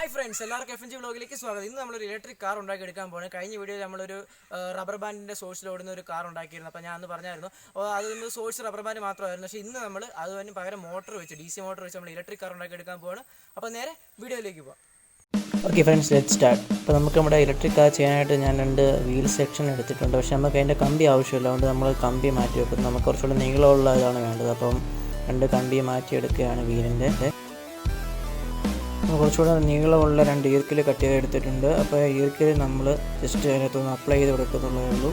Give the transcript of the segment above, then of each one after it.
Hi friends, എല്ലാവർക്കും FNG വ്ളോഗിലേക്ക് സ്വാഗതം. ഇന്ന് നമ്മളൊരു ഇലക്ട്രിക് കാർ ഉണ്ടാക്കിയെടുക്കാൻ പോകുന്നത്. കഴിഞ്ഞ വീഡിയോയിൽ നമ്മളൊരു റബ്ബർ ബാൻഡിൻ്റെ സോഴ്സിൽ ഓടുന്ന ഒരു കാർ ഉണ്ടാക്കിയിരുന്നു. അപ്പോൾ ഞാൻ അന്ന് പറഞ്ഞായിരുന്നു അതൊന്ന് സോഴ്സ് റബ്ബർ ബാൻഡ് മാത്രമായിരുന്നു. പക്ഷേ ഇന്ന് നമ്മൾ അതിന് പകരം മോട്ടർ വെച്ച് DC മോട്ടർ വെച്ച് നമ്മൾ ഇലക്ട്രിക് കാർ ഉണ്ടാക്കിയെടുക്കാൻ പോവാണ്. അപ്പോൾ നേരെ വീഡിയോയിലേക്ക് പോകാം. Okay friends, let start. അപ്പോൾ നമുക്ക് നമ്മുടെ ഇലക്ട്രിക് കാർ ചെയ്യാനായിട്ട് ഞാൻ 2 വീൽ സെക്ഷൻ എടുത്തിട്ടുണ്ട്. പക്ഷേ നമുക്ക് അതിൻ്റെ കമ്പി ആവശ്യമില്ല, അതുകൊണ്ട് നമ്മൾ കമ്പി മാറ്റി വെക്കും. നമുക്ക് കുറച്ചുകൂടി നീളമുള്ള ഇതാണ് വേണ്ടത്. അപ്പം 2 കമ്പി മാറ്റിയെടുക്കുകയാണ് വീലിൻ്റെ. കുറച്ചുകൂടെ നീളമുള്ള 2 ഈർക്കിൽ കട്ട് ചെയ്ത് എടുത്തിട്ടുണ്ട്. അപ്പോൾ ഈർക്കിൽ നമ്മൾ ജസ്റ്റ് അതിനകത്തൊന്ന് അപ്ലൈ ചെയ്ത് കൊടുക്കുന്നുള്ളതേ ഉള്ളൂ.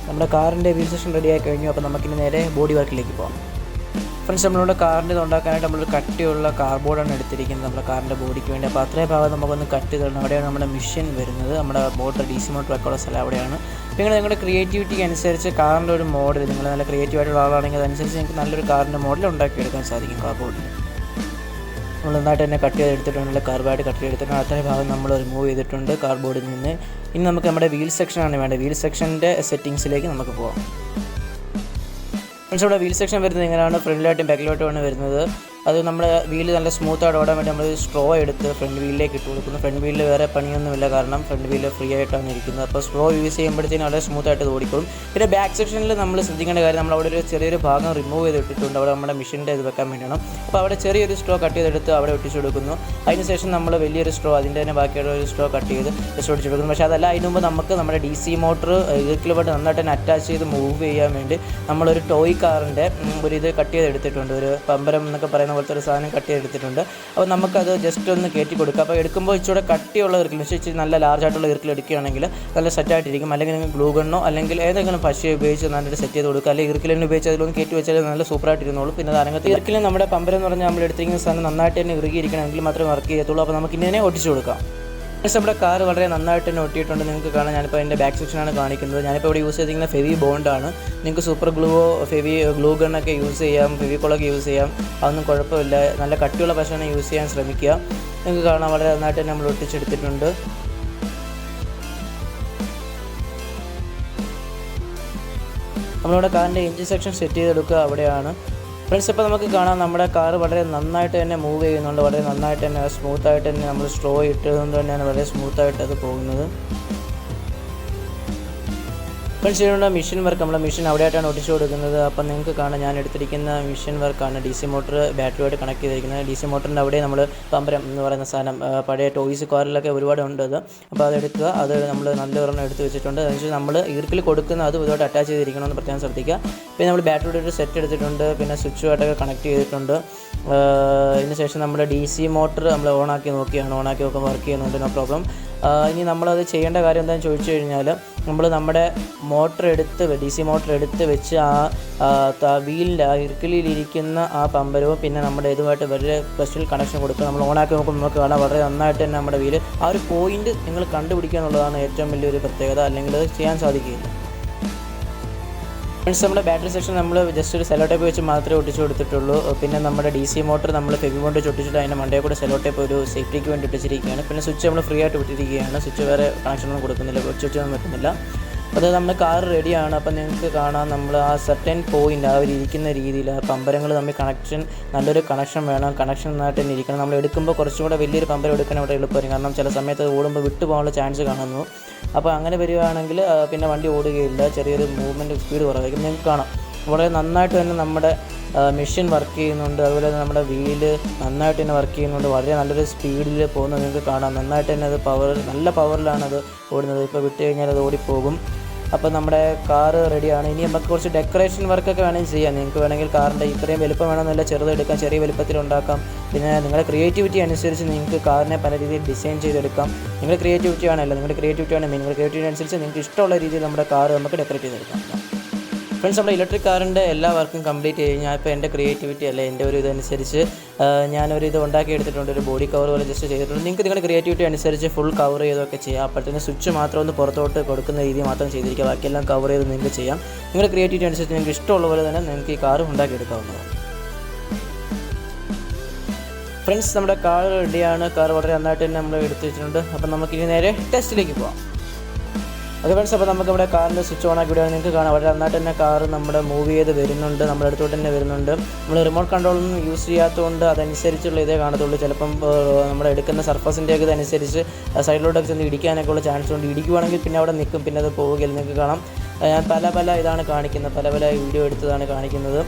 നമ്മുടെ കാറിൻ്റെ വീൽ സെക്ഷൻ റെഡിയായി കഴിഞ്ഞു. അപ്പോൾ നമുക്കിനി നേരെ ബോഡി വർക്കിലേക്ക് പോകാം. ഫ്രണ്ട്സ്, നമ്മളുടെ കാറിൻ്റെ ഇത് ഉണ്ടാക്കാനായിട്ട് നമ്മളൊരു കട്ടിയുള്ള കാർബോർഡാണ് എടുത്തിരിക്കുന്നത് നമ്മുടെ കാറിൻ്റെ ബോഡിക്ക് വേണ്ടി. അപ്പോൾ അത്രയും ഭാഗം നമുക്കൊന്ന് കട്ട് ചെയ്തിടണം. അവിടെയാണ് നമ്മുടെ മെഷീൻ വരുന്നത്. നമ്മുടെ മോട്ടർ DC മോട്ടർ വെക്കാനുള്ള സ്ഥലം അവിടെയാണ്. നിങ്ങൾ നിങ്ങളുടെ ക്രിയേറ്റിവിറ്റിക്ക് അനുസരിച്ച് കാറിൻ്റെ ഒരു മോഡൽ, നിങ്ങൾ നല്ല ക്രിയേറ്റീവായിട്ടുള്ള ആളാണെങ്കിൽ അതനുസരിച്ച് നിങ്ങൾക്ക് നല്ലൊരു കാറിൻ്റെ മോഡൽ ഉണ്ടാക്കിയെടുക്കാൻ സാധിക്കും കാർബോർഡിൽ. നമ്മൾ നന്നായിട്ട് തന്നെ കട്ട് ചെയ്തെടുത്തിട്ടുണ്ട്. കാർബോർഡ് കട്ട് ചെയ്തെടുത്തിട്ടുണ്ട്. അത്രയും ഭാഗം നമ്മൾ റിമൂവ് ചെയ്തിട്ടുണ്ട് കാർബോർഡിൽ നിന്ന്. ഇനി നമുക്ക് നമ്മുടെ വീൽ സെക്ഷനാണ് വേണ്ടത്. വീൽ സെക്ഷൻ്റെ സെറ്റിങ്സിലേക്ക് നമുക്ക് പോകാം. ഫ്രണ്ട്സ്, ഇവിടെ വീൽ സെക്ഷൻ വരുന്നത് എങ്ങനെയാണ്? ഫ്രണ്ടിലോട്ടും ബാക്കിലോട്ടുമാണ് വരുന്നത്. അത് നമ്മുടെ വീല് നല്ല സ്മൂത്തായിട്ട് ഓടാൻ വേണ്ടി നമ്മൾ സ്ട്രോ എടുത്ത് ഫ്രണ്ട് വീലിലേക്ക് ഇട്ട് കൊടുക്കുന്നു. ഫ്രണ്ട് വീലിൽ വേറെ പണിയൊന്നുമില്ല, കാരണം ഫ്രണ്ട് വീല് ഫ്രീ ആയിട്ടാണ് ഇരിക്കുന്നത്. അപ്പോൾ സ്ട്രോ യൂസ് ചെയ്യുമ്പോഴത്തേനും വളരെ സ്മൂത്തായിട്ട് ഇത് ഓടിക്കോളും. പിന്നെ ബാക്ക് സെക്ഷനിൽ നമ്മൾ ശ്രദ്ധിക്കേണ്ട കാര്യം, നമ്മൾ അവിടെ ഒരു ചെറിയൊരു ഭാഗം റിമൂവ് ചെയ്തിട്ടുണ്ട്. അവിടെ നമ്മുടെ മെഷീൻ്റെ ഇത് വെക്കാൻ വേണ്ടിയാണ്. അപ്പോൾ അവിടെ ചെറിയൊരു സ്ട്രോ കട്ട് ചെയ്തെടുത്ത് അവിടെ ഒട്ടിച്ചു കൊടുക്കുന്നു. അതിനുശേഷം നമ്മൾ വലിയൊരു സ്ട്രോ, അതിൻ്റെ തന്നെ ബാക്കിയുള്ള ഒരു സ്ട്രോ കട്ട് ചെയ്ത് ജസ്റ്റ് ഒട്ടിച്ചു കൊടുക്കുന്നു. പക്ഷേ അതല്ല, അതിന് മുമ്പ് നമുക്ക് നമ്മുടെ DC മോട്ടർ ഈർക്കിലോട്ട് നന്നായിട്ട് തന്നെ അറ്റാച്ച് ചെയ്ത് മൂവ് ചെയ്യാൻ വേണ്ടി നമ്മളൊരു ടോയ് കാറിൻ്റെ ഒരു ഇത് കട്ട് ചെയ്തെടുത്തിട്ടുണ്ട്. ഒരു പമ്പരം എന്നൊക്കെ പറയുന്ന പോലത്തെ ഒരു സാധനം കട്ട് ചെയ്തെടുത്തിട്ടുണ്ട്. അപ്പോൾ നമുക്കത് ജസ്റ്റ് ഒന്ന് കയറ്റി കൊടുക്കുക. അപ്പോൾ എടുക്കുമ്പോൾ ഇച്ചിരി കട്ടിയുള്ള ഈർക്കിൽ, ഇച്ചിരി നല്ല ലാർജ് ആയിട്ടുള്ള ഈർക്കിൽ എടുക്കുകയാണെങ്കിൽ നല്ല സെറ്റായിട്ടിരിക്കും. അല്ലെങ്കിൽ നിങ്ങൾ ഗ്ലൂ ഗണ്ണോ അല്ലെങ്കിൽ ഏതെങ്കിലും പശ ഉപയോഗിച്ച് നന്നായിട്ട് സെറ്റ് ചെയ്ത് കൊടുക്കുക. അല്ലെങ്കിൽ ഈർക്കിലിനെ ഉപയോഗിച്ച് അതിലൊന്ന് കയറ്റി വെച്ചാൽ നല്ല സൂപ്പറായിട്ടിരുന്നുള്ളൂ. പിന്നെ അരങ്ങത്ത് ഈർക്കിലും നമ്മുടെ പമ്പരം എന്ന് പറഞ്ഞാൽ നമ്മൾ എടുത്തിരിക്കുന്ന സാധനം നന്നായിട്ട് തന്നെ ഇറുകിയിരിക്കണമെങ്കിൽ മാത്രമേ വർക്ക് ചെയ്യത്തുള്ളൂ. അപ്പോൾ നമുക്ക് ഇതിനെ ഒട്ടിച്ചു കൊടുക്കാം. നമ്മുടെ കാർ വളരെ നന്നായിട്ട് തന്നെ ഒട്ടിയിട്ടുണ്ട്. നിങ്ങൾക്ക് കാണാം, ഞാനിപ്പോൾ അതിൻ്റെ ബാക്ക് സെക്ഷനാണ് കാണിക്കുന്നത്. ഞാനിപ്പോൾ ഇവിടെ യൂസ് ചെയ്തിരിക്കുന്ന ഫെവി ബോണ്ടാണ്. നിങ്ങൾക്ക് സൂപ്പർ ഗ്ലൂവോ ഗ്ലൂ ഗണ്ണൊക്കെ യൂസ് ചെയ്യാം, ഫെവിക്കോളൊക്കെ യൂസ് ചെയ്യാം. അതൊന്നും കുഴപ്പമില്ല. നല്ല കട്ടിയുള്ള പശയാണ് യൂസ് ചെയ്യാൻ ശ്രമിക്കുക. നിങ്ങൾക്ക് കാണാം, വളരെ നന്നായിട്ട് തന്നെ നമ്മൾ ഒട്ടിച്ചെടുത്തിട്ടുണ്ട്. നമ്മളിവിടെ കാറിൻ്റെ എഞ്ചിൻ സെക്ഷൻ സെറ്റ് ചെയ്തെടുക്കുക അവിടെയാണ്. ഫ്രണ്ട്സ്, ഇപ്പോൾ നമുക്ക് കാണാം നമ്മുടെ കാർ വളരെ നന്നായിട്ട് തന്നെ മൂവ് ചെയ്യുന്നുണ്ട്. വളരെ നന്നായിട്ട് തന്നെ സ്മൂത്തായിട്ട് തന്നെ നമ്മൾ സ്ട്രോ ഇട്ടതുകൊണ്ട് തന്നെയാണ് വളരെ സ്മൂത്തായിട്ട് അത് പോകുന്നത്. ഫ്രണ്ട്സ്, ഇതിനുള്ള മെഷീൻ വർക്ക്, നമ്മുടെ മെഷീൻ അവിടെയായിട്ടാണ് ഒട്ടിച്ചു കൊടുക്കുന്നത്. അപ്പം നിങ്ങൾക്ക് കാണാം, ഞാൻ എടുത്തിരിക്കുന്ന മെഷീൻ വർക്കാണ്. DC മോട്ടർ ബാറ്ററിയായിട്ട് കണക്ട് ചെയ്തിരിക്കുന്നത്. DC മോട്ടറിൻ്റെ അവിടെ നമ്മൾ പമ്പരം എന്ന് പറയുന്ന സാധനം പഴയ ടോയ്സ് കാറിലൊക്കെ ഒരുപാട് ഉണ്ട് അത്. അപ്പോൾ അതെടുക്കുക, അത് നമ്മൾ നല്ലൊരെണ്ണം എടുത്ത് വെച്ചിട്ടുണ്ട്. അതിനുശേഷം നമ്മൾ ഈർക്കിൽ കൊടുക്കുന്ന അത് ഇതുമായിട്ട് അറ്റാച്ച് ചെയ്തിരിക്കണമെന്ന് പ്രത്യേകം ശ്രദ്ധിക്കുക. പിന്നെ നമ്മൾ ബാറ്ററിയുടെ ഒരു സെറ്റ് എടുത്തിട്ടുണ്ട്. പിന്നെ സ്വിച്ചുമായിട്ടൊക്കെ കണക്ട് ചെയ്തിട്ടുണ്ട്. ഇതിന് ശേഷം നമ്മുടെ DC മോട്ടർ നമ്മൾ ഓണാക്കി നോക്കിയാണ്. ഓണാക്കി നോക്കുമ്പോൾ വർക്ക് ചെയ്യുന്നുണ്ട്, നോ പ്രോബ്ലം. ഇനി നമ്മളത് ചെയ്യേണ്ട കാര്യം എന്താണെന്ന് ചോദിച്ചു കഴിഞ്ഞാൽ, നമ്മൾ നമ്മുടെ മോട്ടർ എടുത്ത് DC മോട്ടർ എടുത്ത് വെച്ച് ആ വീലിൻ്റെ ആ ഇറുക്കിലിരിക്കുന്ന ആ പമ്പരവും പിന്നെ നമ്മുടെ ഇതുമായിട്ട് വളരെ സ്പെഷ്യൽ കണക്ഷൻ കൊടുക്കുക. നമ്മൾ ഓണാക്കി നോക്കുമ്പോൾ നമുക്ക് കാണാം വളരെ നന്നായിട്ട് തന്നെ നമ്മുടെ വീല് ആ ഒരു പോയിന്റ് നിങ്ങൾ കണ്ടുപിടിക്കുക എന്നുള്ളതാണ് ഏറ്റവും വലിയൊരു പ്രത്യേകത. അല്ലെങ്കിൽ അത് ചെയ്യാൻ സാധിക്കില്ല. ഫ്രണ്ട്സ്, നമ്മുടെ ബാറ്ററി സെക്ഷൻ നമ്മൾ ജസ്റ്റ് ഒരു സെലോ ടേപ്പ് വെച്ച് മാത്രമേ ഒട്ടിച്ചു കൊടുത്തിട്ടുള്ളൂ. പിന്നെ നമ്മുടെ DC മോട്ടർ നമ്മൾ ഫെവി ബോണ്ട് വെച്ച് ഒട്ടിച്ചിട്ട് അതിൻ്റെ മണ്ടയിൽ കൂടെ സെലോ ടേപ്പ് ഒരു സേഫ്റ്റിക്ക് വേണ്ടി ഒട്ടിച്ചിരിക്കുകയാണ്. പിന്നെ സ്വിച്ച് നമ്മൾ ഫ്രീ ആയിട്ട് വിട്ടിരിക്കുകയാണ്. സ്വിച്ച് വേറെ കണക്ഷനൊന്നും കൊടുക്കുന്നില്ല, സ്വിച്ചൊന്നും വെക്കുന്നില്ല. അത് നമ്മുടെ കാർ റെഡിയാണ്. അപ്പം നിങ്ങൾക്ക് കാണാം, നമ്മൾ ആ സർട്ടൻ പോയിൻ്റ് ആ ഒരു ഇരിക്കുന്ന രീതിയിൽ ആ പമ്പരങ്ങൾ തമ്മിൽ കണക്ഷൻ, നല്ലൊരു കണക്ഷൻ വേണം. കണക്ഷൻ നന്നായിട്ട് തന്നെ ഇരിക്കണം. നമ്മൾ എടുക്കുമ്പോൾ കുറച്ചും കൂടെ വലിയൊരു പമ്പരം എടുക്കാൻ ഇവിടെ എളുപ്പമായിരിക്കും. കാരണം ചില സമയത്ത് അത് ഓടുമ്പോൾ വിട്ടു പോകാനുള്ള ചാൻസ് കാണുന്നു. അപ്പോൾ അങ്ങനെ വരികയാണെങ്കിൽ പിന്നെ വണ്ടി ഓടുകയില്ല, ചെറിയൊരു മൂവ്മെൻറ്റ് സ്പീഡ് കുറവായിരിക്കും. നിങ്ങൾക്ക് കാണാം വളരെ നന്നായിട്ട് തന്നെ നമ്മുടെ മെഷീൻ വർക്ക് ചെയ്യുന്നുണ്ട്. അതുപോലെ തന്നെ നമ്മുടെ വീല് നന്നായിട്ട് തന്നെ വർക്ക് ചെയ്യുന്നുണ്ട്. വളരെ നല്ലൊരു സ്പീഡിൽ പോകുന്നത് നിങ്ങൾക്ക് കാണാം. നന്നായിട്ട് തന്നെ അത് നല്ല പവറിലാണ് അത് ഓടുന്നത്. ഇപ്പോൾ വിട്ട് കഴിഞ്ഞാൽ അത് ഓടിപ്പോകും. അപ്പോൾ നമ്മുടെ കാറ് റെഡിയാണ്. ഇനി നമുക്ക് കുറച്ച് ഡെക്കറേഷൻ വർക്കൊക്കെ വേണമെങ്കിൽ ചെയ്യാം. നിങ്ങൾക്ക് വേണമെങ്കിൽ കാറിൻ്റെ ഇത്രയും വലുപ്പം വേണമെന്നില്ല, ചെറുതെടുക്കാം, ചെറിയ വലുപ്പത്തിലുണ്ടാക്കാം. പിന്നെ നിങ്ങളുടെ ക്രിയേറ്റിവിറ്റി അനുസരിച്ച് നിങ്ങൾക്ക് കാറിനെ പല രീതിയിൽ ഡിസൈൻ ചെയ്തെടുക്കാം. നിങ്ങളുടെ ക്രിയേറ്റിവിറ്റി ആണല്ലോ, നിങ്ങളുടെ ക്രിയേറ്റിവിറ്റി ആണ് മെയിൻ. നിങ്ങളുടെ ക്രിയേറ്റിവിറ്റി അനുസരിച്ച് നിങ്ങൾക്ക് ഇഷ്ടമുള്ള രീതിയിൽ നമ്മുടെ കാറ് നമുക്ക് ഡെക്കറേറ്റ് ചെയ്തെടുക്കാം. ഫ്രണ്ട്സ്, നമ്മുടെ ഇലക്ട്രിക് കാറിൻ്റെ എല്ലാ വർക്കും കംപ്ലീറ്റ് ചെയ്ത് ഞാൻ ഇപ്പോൾ എൻ്റെ ക്രിയേറ്റിവിറ്റി അല്ല, എൻ്റെ ഒരു ഇതനുസരിച്ച് ഞാനൊരു ഇത് ഉണ്ടാക്കി എടുത്തിട്ടുണ്ട്. ഒരു ബോഡി കവർ പോലെ ജസ്റ്റ് ചെയ്തിട്ടുണ്ട്. നിങ്ങൾക്ക് നിങ്ങളുടെ ക്രിയേറ്റിവിറ്റി അനുസരിച്ച് ഫുൾ കവർ ചെയ്തൊക്കെ ചെയ്യാം. അപ്പോഴത്തേന് സ്വിച്ച് മാത്രം ഒന്ന് പുറത്തോട്ട് കൊടുക്കുന്ന രീതി മാത്രം ചെയ്തിരിക്കുക. ബാക്കിയെല്ലാം കവർ ചെയ്ത് നിങ്ങൾക്ക് ചെയ്യാം. നിങ്ങളുടെ ക്രിയേറ്റിവിറ്റി അനുസരിച്ച് നിങ്ങൾക്ക് ഇഷ്ടമുള്ള പോലെ തന്നെ നിങ്ങൾക്ക് ഈ കാർ ഉണ്ടാക്കിയെടുക്കാവുന്നതാണ്. ഫ്രണ്ട്സ്, നമ്മുടെ കാർ റെഡിയാണ്. കാർ വളരെ നന്നായിട്ട് തന്നെ നമ്മൾ എടുത്ത് വെച്ചിട്ടുണ്ട്. അപ്പം നമുക്കിനി നേരെ ടെസ്റ്റിലേക്ക് പോകാം. ഓക്കെ ഫ്രണ്ട്സ്, അപ്പോൾ നമുക്കിവിടെ കാറിൻ്റെ സ്വിച്ച് ഓൺ ആക്കി വിടുകയാണ്. നിങ്ങൾക്ക് കാണാം വളരെ നന്നായിട്ട് തന്നെ കാറ് നമ്മുടെ മൂവ് ചെയ്ത് വരുന്നുണ്ട്, നമ്മുടെ അടുത്തോട്ട് തന്നെ വരുന്നുണ്ട്. നമ്മൾ റിമോട്ട് കൺട്രോളൊന്നും യൂസ് ചെയ്യാത്തതുകൊണ്ട് അതനുസരിച്ചുള്ള ഇതേ കാണത്തുള്ളൂ. ചിലപ്പം നമ്മൾ എടുക്കുന്ന സർഫസിൻ്റെയൊക്കെ ഇതനുസരിച്ച് സൈഡിലോട്ടൊക്കെ ചെന്ന് ഇടിക്കാനൊക്കെ ഉള്ള ചാൻസ് ഉണ്ട്. ഇടിക്കുവാണെങ്കിൽ പിന്നെ അവിടെ നിൽക്കും, പിന്നെ അത് പോവുകയില്ല. നിങ്ങൾക്ക് കാണാം ഞാൻ പല ഇതാണ് കാണിക്കുന്നത്, പല വീഡിയോ എടുത്തതാണ് കാണിക്കുന്നത്.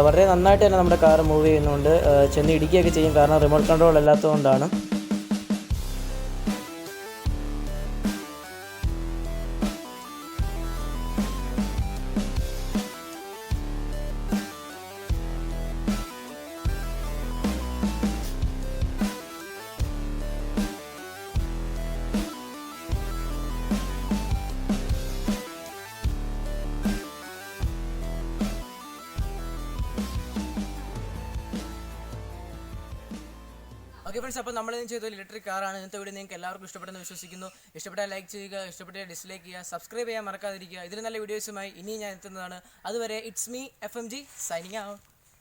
വളരെ നന്നായിട്ട് തന്നെ നമ്മുടെ കാർ മൂവ് ചെയ്യുന്നുണ്ട്. ചെന്ന് ഇടിക്കുകയൊക്കെ ചെയ്യും, കാരണം റിമോട്ട് കൺട്രോൾ അല്ലാത്തതുകൊണ്ടാണ്. ഓക്കെ ഫ്രണ്ട്സ്, അപ്പോൾ നമ്മൾ ചെയ്തൊരു ഇലക്ട്രിക് കാറാണ്. ഇന്നത്തെ വീഡിയോ നിങ്ങൾക്ക് എല്ലാവർക്കും ഇഷ്ടപ്പെട്ടെന്ന് വിശ്വസിക്കുന്നു. ഇഷ്ടപ്പെട്ടാൽ ലൈക്ക് ചെയ്യുക, ഇഷ്ടപ്പെട്ടാൽ ഡിസ്ലൈക്ക് ചെയ്യുക, സബ്സ്ക്രൈബ് ചെയ്യാൻ മറക്കാതിരിക്കുക. ഇതിന് നല്ല വീഡിയോസുമായി ഇനി ഞാൻ എത്തുന്നതാണ്. അതുവരെ it's me FMG signing out.